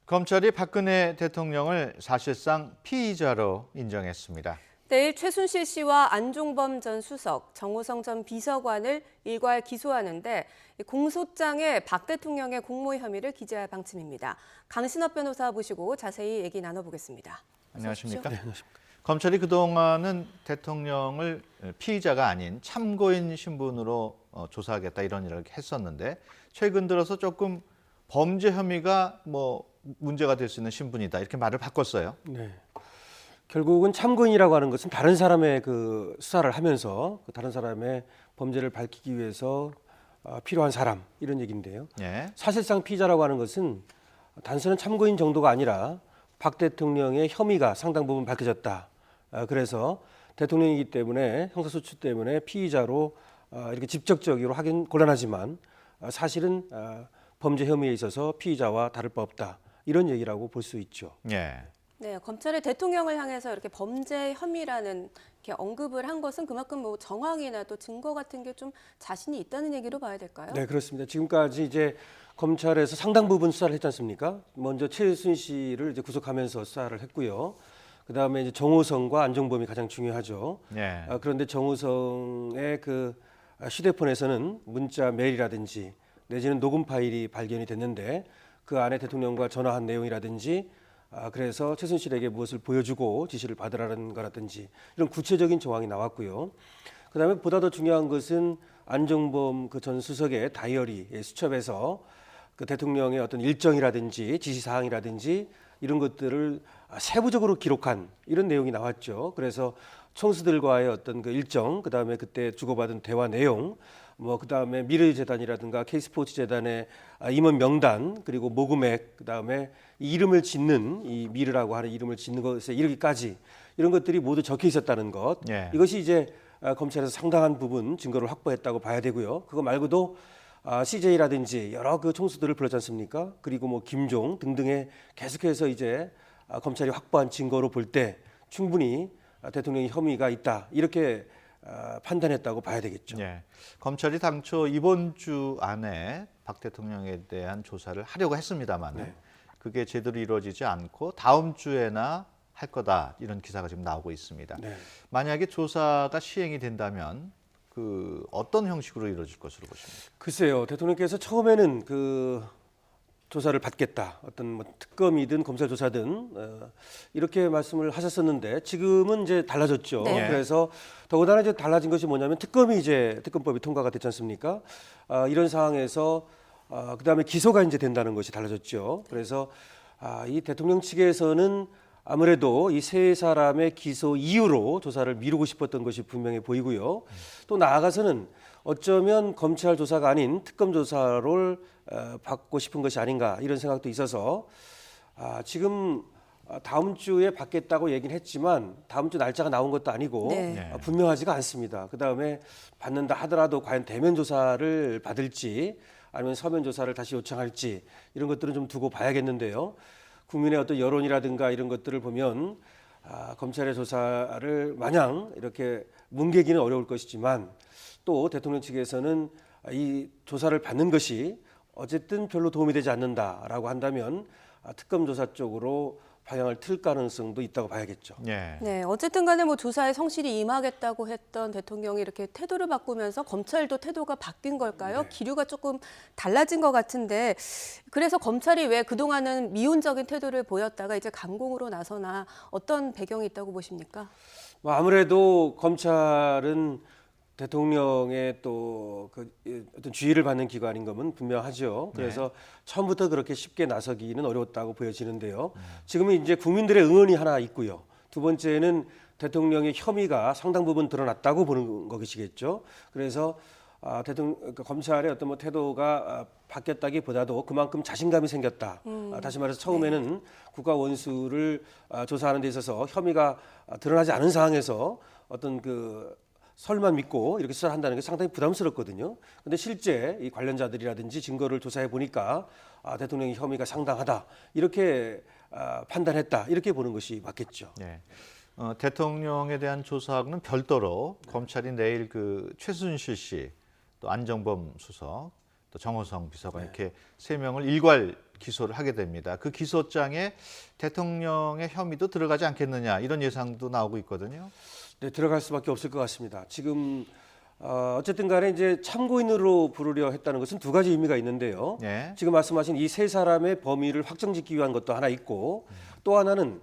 검찰이 박근혜 대통령을 사실상 피의자로 인정했습니다. 내일 최순실 씨와 안종범 전 수석, 정호성 전 비서관을 일괄 기소하는데 공소장에 박 대통령의 공모 혐의를 기재할 방침입니다. 강신업 변호사 모시고 자세히 얘기 나눠보겠습니다. 안녕하십니까? 네, 안녕하십니까? 검찰이 그동안은 대통령을 피의자가 아닌 참고인 신분으로 조사하겠다 이런 일을 했었는데 최근 들어서 조금 범죄 혐의가 문제가 될 수 있는 신분이다 이렇게 말을 바꿨어요. 네. 결국은 참고인이라고 하는 것은 다른 사람의 그 수사를 하면서 다른 사람의 범죄를 밝히기 위해서 필요한 사람 이런 얘기인데요. 예. 사실상 피의자라고 하는 것은 단순한 참고인 정도가 아니라 박 대통령의 혐의가 상당 부분 밝혀졌다. 그래서 대통령이기 때문에 형사소추 때문에 피의자로 이렇게 직접적으로 하긴 곤란하지만 사실은 범죄 혐의에 있어서 피의자와 다를 바 없다. 이런 얘기라고 볼 수 있죠. 예. 네, 검찰이 대통령을 향해서 이렇게 범죄 혐의라는 이렇게 언급을 한 것은 그만큼 정황이나 또 증거 같은 게 좀 자신이 있다는 얘기로 봐야 될까요? 네, 그렇습니다. 지금까지 이제 검찰에서 상당 부분 수사를 했지 않습니까? 먼저 최순실을 이제 구속하면서 수사를 했고요. 그다음에 이제 정호성과 안종범이 가장 중요하죠. 예. 그런데 정호성의 그 휴대폰에서는 문자 메일이라든지 내지는 녹음 파일이 발견이 됐는데 그 안에 대통령과 전화한 내용이라든지 그래서 최순실에게 무엇을 보여주고 지시를 받으라는 거라든지 이런 구체적인 정황이 나왔고요. 그다음에 보다 더 중요한 것은 안종범 그 전 수석의 다이어리의 수첩에서 그 대통령의 어떤 일정이라든지 지시사항이라든지 이런 것들을 세부적으로 기록한 이런 내용이 나왔죠. 그래서 총수들과의 어떤 그 일정, 그다음에 그때 주고받은 대화 내용, 그다음에 미르재단이라든가 K스포츠재단의 임원 명단, 그리고 모금액, 그다음에 이 이름을 짓는 이 미르라고 하는 이름을 짓는 것에 이르기까지 이런 것들이 모두 적혀 있었다는 것. 예. 이것이 이제 검찰에서 상당한 부분 증거를 확보했다고 봐야 되고요. 그거 말고도 CJ라든지 여러 그 총수들을 불렀지 않습니까? 그리고 김종 등등의 계속해서 이제 검찰이 확보한 증거로 볼 때 충분히 대통령의 혐의가 있다 이렇게 판단했다고 봐야 되겠죠. 예. 검찰이 당초 이번 주 안에 박 대통령에 대한 조사를 하려고 했습니다만 네. 그게 제대로 이루어지지 않고 다음 주에나 할 거다 이런 기사가 지금 나오고 있습니다. 네. 만약에 조사가 시행이 된다면 그 어떤 형식으로 이루어질 것으로 보십니까? 글쎄요, 대통령께서 처음에는 그 조사를 받겠다, 어떤 특검이든 검찰 조사든 이렇게 말씀을 하셨었는데 지금은 이제 달라졌죠. 네. 그래서 더군다나 이제 달라진 것이 뭐냐면 특검법이 통과가 됐지 않습니까? 이런 상황에서 그다음에 기소가 이제 된다는 것이 달라졌죠. 그래서 이 대통령 측에서는 아무래도 이 세 사람의 기소 이유로 조사를 미루고 싶었던 것이 분명해 보이고요. 또 나아가서는 어쩌면 검찰 조사가 아닌 특검 조사를 받고 싶은 것이 아닌가 이런 생각도 있어서 지금 다음 주에 받겠다고 얘기는 했지만 다음 주 날짜가 나온 것도 아니고 네. 분명하지가 않습니다. 그다음에 받는다 하더라도 과연 대면 조사를 받을지 아니면 서면 조사를 다시 요청할지 이런 것들은 좀 두고 봐야겠는데요. 국민의 어떤 여론이라든가 이런 것들을 보면 검찰의 조사를 마냥 이렇게 뭉개기는 어려울 것이지만 또 대통령 측에서는 이 조사를 받는 것이 어쨌든 별로 도움이 되지 않는다라고 한다면 특검 조사 쪽으로 방향을 틀 가능성도 있다고 봐야겠죠. 예. 네, 어쨌든 간에 조사에 성실히 임하겠다고 했던 대통령이 이렇게 태도를 바꾸면서 검찰도 태도가 바뀐 걸까요? 네. 기류가 조금 달라진 것 같은데 그래서 검찰이 왜 그동안은 미온적인 태도를 보였다가 이제 강공으로 나서나 어떤 배경이 있다고 보십니까? 아무래도 검찰은 대통령의 또 그 어떤 주의를 받는 기관인 것은 분명하죠. 그래서 처음부터 그렇게 쉽게 나서기는 어려웠다고 보여지는데요. 지금은 이제 국민들의 응원이 하나 있고요. 두 번째는 대통령의 혐의가 상당 부분 드러났다고 보는 것이겠죠. 그래서 검찰의 어떤 태도가 바뀌었다기보다도 그만큼 자신감이 생겼다. 다시 말해서 처음에는 국가 원수를 조사하는 데 있어서 혐의가 드러나지 않은 상황에서 어떤 설만 믿고 이렇게 수사를 한다는 게 상당히 부담스럽거든요. 그런데 실제 이 관련자들이라든지 증거를 조사해 보니까 대통령의 혐의가 상당하다 이렇게 판단했다 이렇게 보는 것이 맞겠죠. 예. 대통령에 대한 조사하고는 별도로 검찰이 내일 그 최순실 씨, 또 안정범 수석, 또 정호성 비서관 이렇게 세 명을 일괄 기소를 하게 됩니다. 그 기소장에 대통령의 혐의도 들어가지 않겠느냐 이런 예상도 나오고 있거든요. 네, 들어갈 수밖에 없을 것 같습니다. 지금 어쨌든 간에 이제 참고인으로 부르려 했다는 것은 두 가지 의미가 있는데요. 예. 지금 말씀하신 이 세 사람의 범위를 확정짓기 위한 것도 하나 있고 또 하나는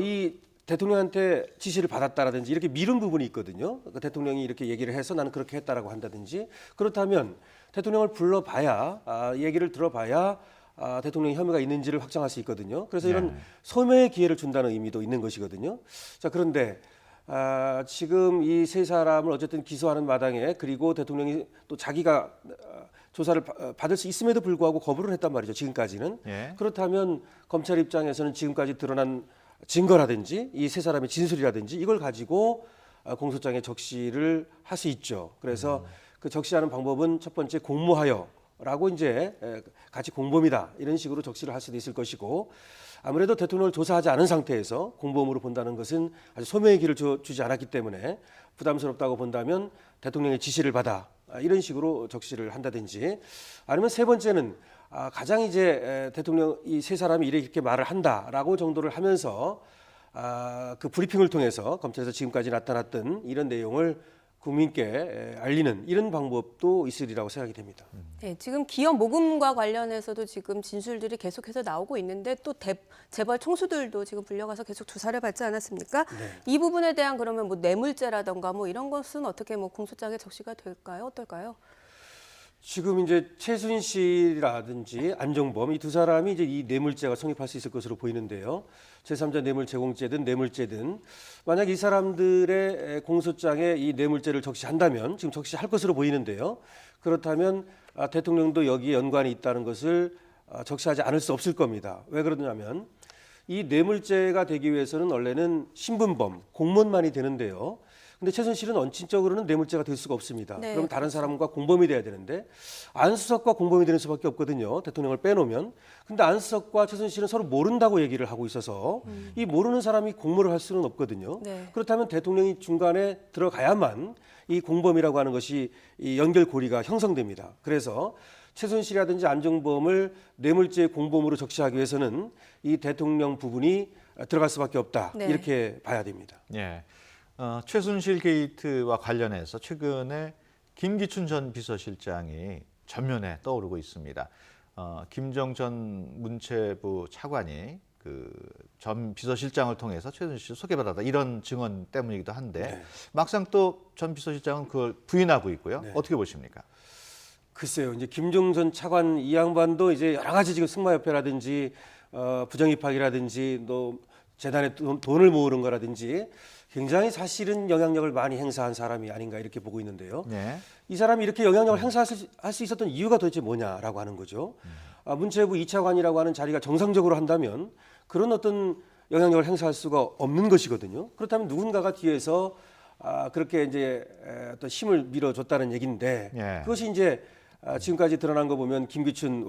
이 대통령한테 지시를 받았다라든지 이렇게 미룬 부분이 있거든요. 그러니까 대통령이 이렇게 얘기를 해서 나는 그렇게 했다라고 한다든지 그렇다면 대통령을 불러봐야 얘기를 들어봐야 대통령의 혐의가 있는지를 확정할 수 있거든요. 그래서 이런 소명의 기회를 준다는 의미도 있는 것이거든요. 자, 그런데 지금 이 세 사람을 어쨌든 기소하는 마당에 그리고 대통령이 또 자기가 조사를 받을 수 있음에도 불구하고 거부를 했단 말이죠. 지금까지는. 예. 그렇다면 검찰 입장에서는 지금까지 드러난 증거라든지 이 세 사람의 진술이라든지 이걸 가지고 공소장에 적시를 할 수 있죠. 그래서 그 적시하는 방법은 첫 번째 공모하여라고 이제 같이 공범이다 이런 식으로 적시를 할 수도 있을 것이고 아무래도 대통령을 조사하지 않은 상태에서 공범으로 본다는 것은 아주 소명의 길을 주지 않았기 때문에 부담스럽다고 본다면 대통령의 지시를 받아 이런 식으로 적시를 한다든지 아니면 세 번째는 가장 이제 대통령 이 세 사람이 이렇게 말을 한다라고 정도를 하면서 그 브리핑을 통해서 검찰에서 지금까지 나타났던 이런 내용을 국민께 알리는 이런 방법도 있으리라고 생각이 됩니다. 네, 지금 기업 모금과 관련해서도 지금 진술들이 계속해서 나오고 있는데 또 재벌 총수들도 지금 불려가서 계속 조사를 받지 않았습니까? 네. 이 부분에 대한 그러면 뭐 뇌물죄라던가 뭐 이런 것은 어떻게 뭐 공소장에 적시가 될까요? 어떨까요? 지금 이제 최순실이라든지 안종범 이 두 사람이 이제 이 뇌물죄가 성립할 수 있을 것으로 보이는데요. 제3자 뇌물 제공죄든 뇌물죄든 만약 이 사람들의 공소장에 이 뇌물죄를 적시한다면 지금 적시할 것으로 보이는데요. 그렇다면 대통령도 여기에 연관이 있다는 것을 적시하지 않을 수 없을 겁니다. 왜 그러냐면 이 뇌물죄가 되기 위해서는 원래는 신분범, 공무원만이 되는데요. 근데 최순실은 원칙적으로는 뇌물죄가 될 수가 없습니다. 네, 그럼 다른 사람과 공범이 돼야 되는데 안수석과 공범이 되는 수밖에 없거든요. 대통령을 빼놓으면. 근데 안수석과 최순실은 서로 모른다고 얘기를 하고 있어서 이 모르는 사람이 공모를 할 수는 없거든요. 네. 그렇다면 대통령이 중간에 들어가야만 이 공범이라고 하는 것이 이 연결고리가 형성됩니다. 그래서 최순실이라든지 안종범을 뇌물죄 공범으로 적시하기 위해서는 이 대통령 부분이 들어갈 수밖에 없다. 네. 이렇게 봐야 됩니다. 예. 최순실 게이트와 관련해서 최근에 김기춘 전 비서실장이 전면에 떠오르고 있습니다. 김정 전 문체부 차관이 그 전 비서실장을 통해서 최순실 소개받았다 이런 증언 때문이기도 한데 네. 막상 또 전 비서실장은 그걸 부인하고 있고요. 네. 어떻게 보십니까? 글쎄요, 이제 김종 전 차관 이 양반도 이제 여러 가지 지금 승마협회라든지 부정입학이라든지 또 재단에 돈을 모으는 거라든지 굉장히 사실은 영향력을 많이 행사한 사람이 아닌가 이렇게 보고 있는데요. 네. 이 사람이 이렇게 영향력을 행사할 수 있었던 이유가 도대체 뭐냐라고 하는 거죠. 문체부 2차관이라고 하는 자리가 정상적으로 한다면 그런 어떤 영향력을 행사할 수가 없는 것이거든요. 그렇다면 누군가가 뒤에서 그렇게 이제 어떤 힘을 밀어줬다는 얘기인데 예. 그것이 이제 지금까지 드러난 거 보면 김기춘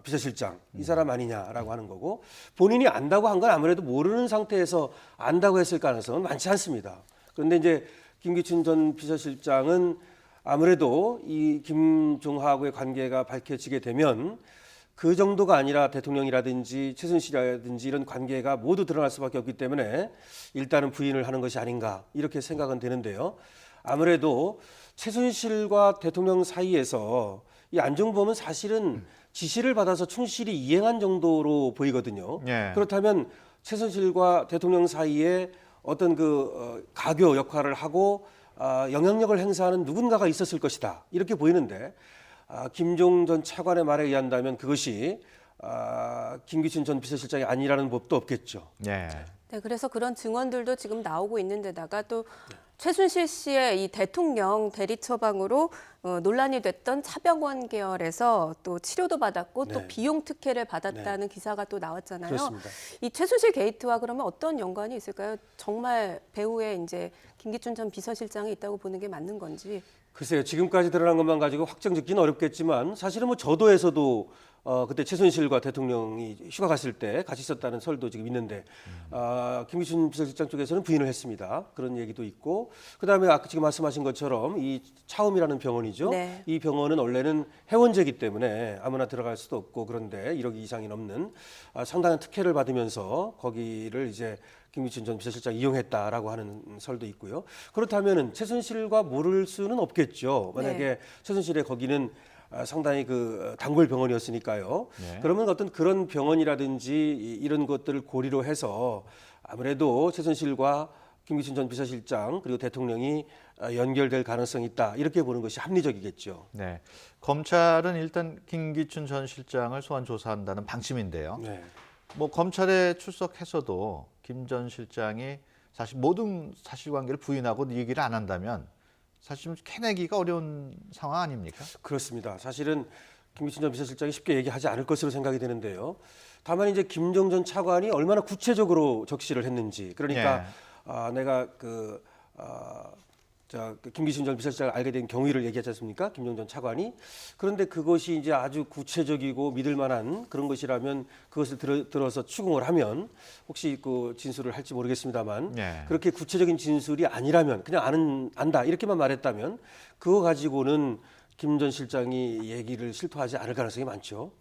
비서실장 이 사람 아니냐라고 하는 거고 본인이 안다고 한 건 아무래도 모르는 상태에서 안다고 했을 가능성은 많지 않습니다. 그런데 이제 김기춘 전 비서실장은 아무래도 이 김종하고의 관계가 밝혀지게 되면 그 정도가 아니라 대통령이라든지 최순실이라든지 이런 관계가 모두 드러날 수밖에 없기 때문에 일단은 부인을 하는 것이 아닌가 이렇게 생각은 되는데요. 아무래도 최순실과 대통령 사이에서 이 안종범은 사실은 지시를 받아서 충실히 이행한 정도로 보이거든요. 예. 그렇다면 최순실과 대통령 사이에 어떤 가교 역할을 하고 영향력을 행사하는 누군가가 있었을 것이다. 이렇게 보이는데 김종 전 차관의 말에 의한다면 그것이 김기춘 전 비서실장이 아니라는 법도 없겠죠. 예. 네, 그래서 그런 증언들도 지금 나오고 있는데다가 또 최순실 씨의 이 대통령 대리 처방으로 논란이 됐던 차병원 계열에서 또 치료도 받았고 또 네. 비용 특혜를 받았다는 기사가 또 나왔잖아요. 그렇습니다. 이 최순실 게이트와 그러면 어떤 연관이 있을까요? 정말 배후에 이제 김기춘 전 비서실장이 있다고 보는 게 맞는 건지. 글쎄요, 지금까지 드러난 것만 가지고 확정짓기는 어렵겠지만 사실은 뭐 저도에서도 그때 최순실과 대통령이 휴가 갔을 때 같이 있었다는 설도 지금 있는데 김기춘 비서실장 쪽에서는 부인을 했습니다. 그런 얘기도 있고 그다음에 아까 지금 말씀하신 것처럼 이 차움이라는 병원이죠. 네. 이 병원은 원래는 해원제이기 때문에 아무나 들어갈 수도 없고 그런데 1억 이상이 넘는 상당한 특혜를 받으면서 거기를 이제 김기춘 전 비서실장 이용했다라고 하는 설도 있고요. 그렇다면은 최순실과 모를 수는 없겠죠. 만약에 네. 최순실의 거기는 상당히 그 단골 병원이었으니까요. 네. 그러면 어떤 그런 병원이라든지 이런 것들을 고리로 해서 아무래도 최순실과 김기춘 전 비서실장 그리고 대통령이 연결될 가능성이 있다 이렇게 보는 것이 합리적이겠죠. 네. 검찰은 일단 김기춘 전 실장을 소환 조사한다는 방침인데요. 네. 뭐 검찰에 출석해서도 김 전 실장이 사실 모든 사실관계를 부인하고 얘기를 안 한다면 사실 좀 캐내기가 어려운 상황 아닙니까? 그렇습니다. 사실은 김기춘 전 비서실장이 쉽게 얘기하지 않을 것으로 생각이 되는데요. 다만 이제 김정 전 차관이 얼마나 구체적으로 적시를 했는지 그러니까 내가 그 김기춘 전 비서실장을 알게 된 경위를 얘기하지 않습니까? 김정 전 차관이. 그런데 그것이 이제 아주 구체적이고 믿을 만한 그런 것이라면 그것을 들어서 추궁을 하면 혹시 그 진술을 할지 모르겠습니다만 네. 그렇게 구체적인 진술이 아니라면 그냥 안다 이렇게만 말했다면 그거 가지고는 김 전 실장이 얘기를 실토하지 않을 가능성이 많죠.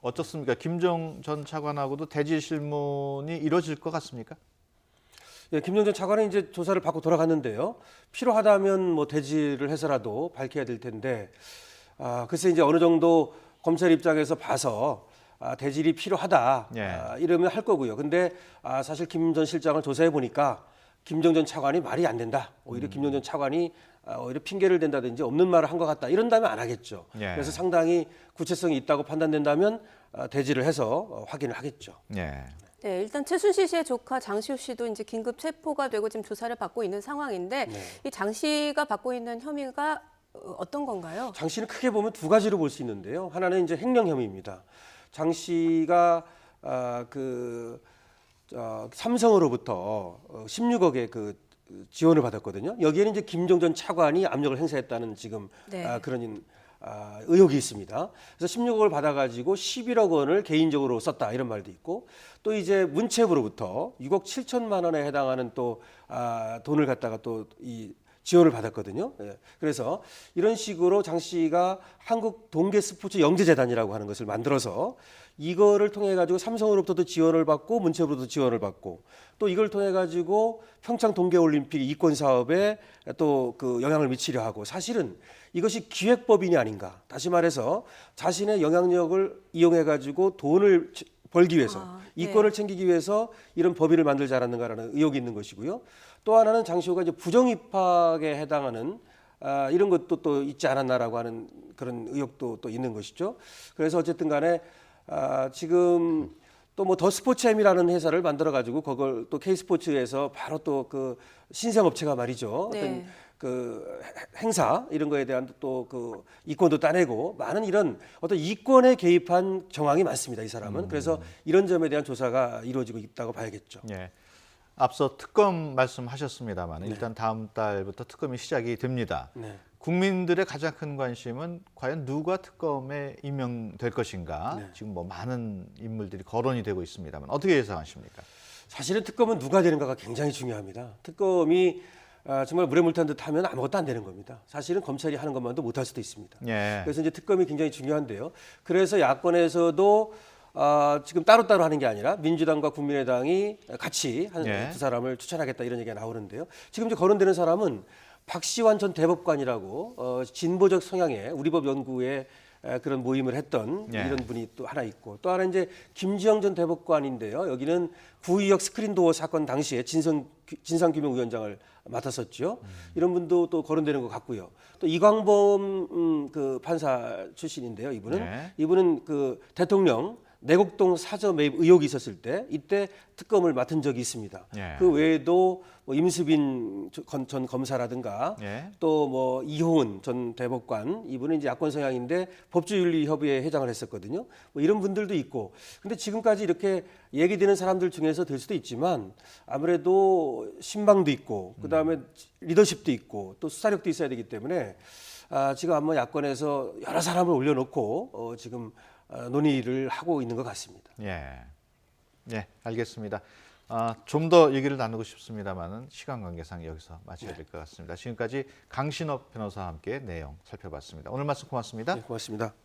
어떻습니까? 김정 전 차관하고도 대질 실문이 이루어질 것 같습니까? 예, 김정 전 차관은 이제 조사를 받고 돌아갔는데요. 필요하다면 뭐 대지를 해서라도 밝혀야 될 텐데, 글쎄 이제 어느 정도 검찰 입장에서 봐서 대질이 필요하다 예. 이러면 할 거고요. 근데 사실 김 전 실장을 조사해 보니까 김정 전 차관이 말이 안 된다. 오히려 김정 전 차관이 오히려 핑계를 댄다든지 없는 말을 한 것 같다. 이런다면 안 하겠죠. 예. 그래서 상당히 구체성이 있다고 판단된다면 대지를 해서 확인을 하겠죠. 네. 네, 일단 최순실 씨의 조카 장시호 씨도 이제 긴급 체포가 되고 지금 조사를 받고 있는 상황인데 네. 이 장 씨가 받고 있는 혐의가 어떤 건가요? 장 씨는 크게 보면 두 가지로 볼 수 있는데요. 하나는 이제 횡령 혐의입니다. 장 씨가 삼성으로부터 16억의 그 지원을 받았거든요. 여기에는 이제 김정 전 차관이 압력을 행사했다는 지금 네. 그런 의혹이 있습니다. 그래서 16억을 받아가지고 11억 원을 개인적으로 썼다 이런 말도 있고 또 이제 문체부로부터 6억 7천만 원에 해당하는 또 돈을 갖다가 또 이 지원을 받았거든요. 예. 그래서 이런 식으로 장 씨가 한국 동계 스포츠 영재재단이라고 하는 것을 만들어서 이거를 통해 가지고 삼성으로부터도 지원을 받고 문체부로도 지원을 받고 또 이걸 통해 가지고 평창 동계올림픽 이권 사업에 또 그 영향을 미치려 하고 사실은 이것이 기획법인이 아닌가. 다시 말해서 자신의 영향력을 이용해 가지고 돈을 벌기 위해서 네. 이권을 챙기기 위해서 이런 법인을 만들지 않았는가라는 의혹이 있는 것이고요. 또 하나는 장시호가 이제 부정 입학에 해당하는 이런 것도 또 있지 않았나라고 하는 그런 의혹도 또 있는 것이죠. 그래서 어쨌든 간에 지금 또 뭐 더 스포츠엠이라는 회사를 만들어 가지고 그걸 또 K스포츠에서 바로 또 그 신생업체가 말이죠. 네. 어떤 그 행사 이런 거에 대한 또 그 이권도 따내고 많은 이런 어떤 이권에 개입한 정황이 많습니다. 이 사람은. 그래서 이런 점에 대한 조사가 이루어지고 있다고 봐야겠죠. 예. 앞서 특검 말씀하셨습니다만 일단 다음 달부터 특검이 시작이 됩니다. 네. 국민들의 가장 큰 관심은 과연 누가 특검에 임명될 것인가. 네. 지금 뭐 많은 인물들이 거론이 되고 있습니다만 어떻게 예상하십니까? 사실은 특검은 누가 되는가가 굉장히 중요합니다. 특검이 정말 물에 물 탄 듯 하면 아무것도 안 되는 겁니다. 사실은 검찰이 하는 것만도 못할 수도 있습니다. 예. 그래서 이제 특검이 굉장히 중요한데요. 그래서 야권에서도 지금 따로따로 하는 게 아니라 민주당과 국민의당이 같이 한 예. 두 사람을 추천하겠다 이런 얘기가 나오는데요. 지금 이제 거론되는 사람은 박시환 전 대법관이라고 진보적 성향의 우리법 연구에 그런 모임을 했던 예. 이런 분이 또 하나 있고 또 하나 이제 김지영 전 대법관인데요. 여기는 구의역 스크린도어 사건 당시에 진상규명위원장을 맡았었죠. 이런 분도 또 거론되는 것 같고요. 또 이광범 그 판사 출신인데요. 이분은 네. 이분은 그 대통령 내곡동 사저 매입 의혹이 있었을 때 이때 특검을 맡은 적이 있습니다. 예. 그 외에도 뭐 임수빈 전 검사라든가 예. 또 뭐 이호은 전 대법관 이분은 이제 야권 성향인데 법조윤리협의회 회장을 했었거든요. 뭐 이런 분들도 있고 근데 지금까지 이렇게 얘기되는 사람들 중에서 될 수도 있지만 아무래도 신방도 있고 그다음에 리더십도 있고 또 수사력도 있어야 되기 때문에 지금 아마 야권에서 여러 사람을 올려놓고 지금 논의를 하고 있는 것 같습니다. 예, 예, 알겠습니다. 좀 더 얘기를 나누고 싶습니다만은 시간 관계상 여기서 마쳐야 될 것 같습니다. 지금까지 강신업 변호사와 함께 내용 살펴봤습니다. 오늘 말씀 고맙습니다. 네, 고맙습니다.